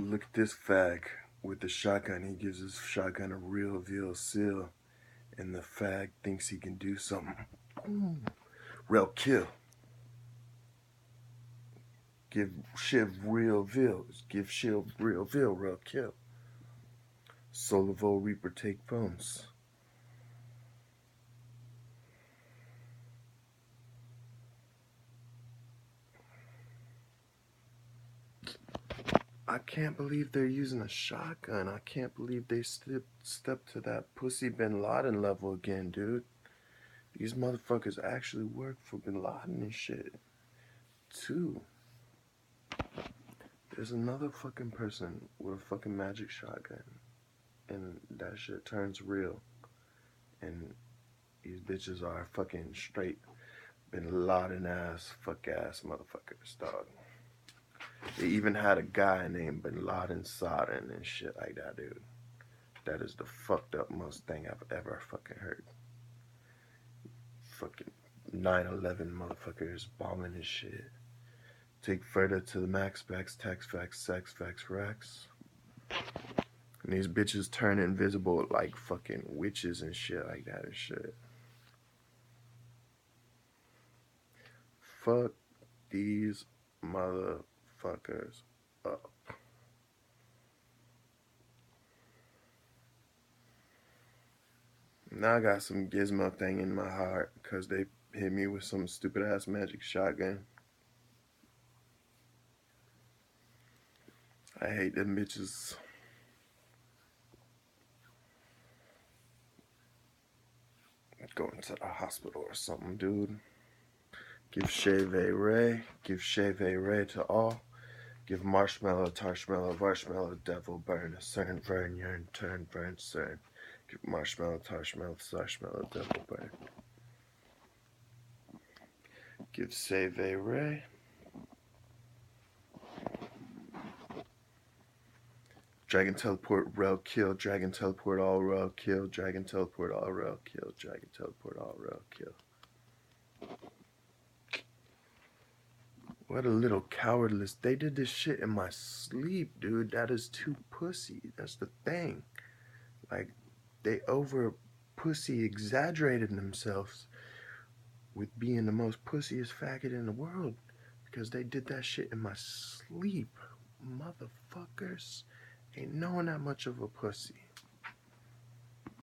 Look at this fag with the shotgun. He gives his shotgun a real veal seal, and the fag thinks he can do something. Real kill. Give Shiv real veal. Give Shiv real veal. Real kill. Solovo Reaper take phones. I can't believe they're using a shotgun. I can't believe they stepped to that pussy Bin Laden level again, dude. These motherfuckers actually work for Bin Laden and shit, too. There's another fucking person with a fucking magic shotgun, and that shit turns real. And these bitches are fucking straight Bin Laden ass motherfuckers, dog. They even had a guy named Bin Laden Sodden and shit like that, dude. That is the fucked up most thing I've ever fucking heard. Fucking 9/11 motherfuckers bombing and shit. Take further to the max facts, tax facts, sex facts, racks. And these bitches turn invisible like fucking witches and shit like that and shit. Fuck these motherfuckers up. Now I got some gizmo thing in my heart because they hit me with some stupid ass magic shotgun. I hate them bitches. Going to the hospital or something, dude. Give Shave Ray. Give Shave Ray to all. Give Marshmallow, Tarshmallow, Marshmallow, Devil, Burn, Cern, Vern, Yearn, Turn, Burn, Cern. Give Marshmallow, Tarshmallow, Sarshmallow, Devil, Burn. Give Save Ray. Dragon Teleport, Rel Kill. Dragon Teleport, all Rel Kill. Dragon Teleport, all Rel Kill. Dragon Teleport, all Rel Kill. What a little cowardless. They did this shit in my sleep, dude. That is too pussy. That's the thing. Like, they over pussy exaggerated themselves with being the most pussiest faggot in the world because they did that shit in my sleep. Motherfuckers ain't knowing that much of a pussy.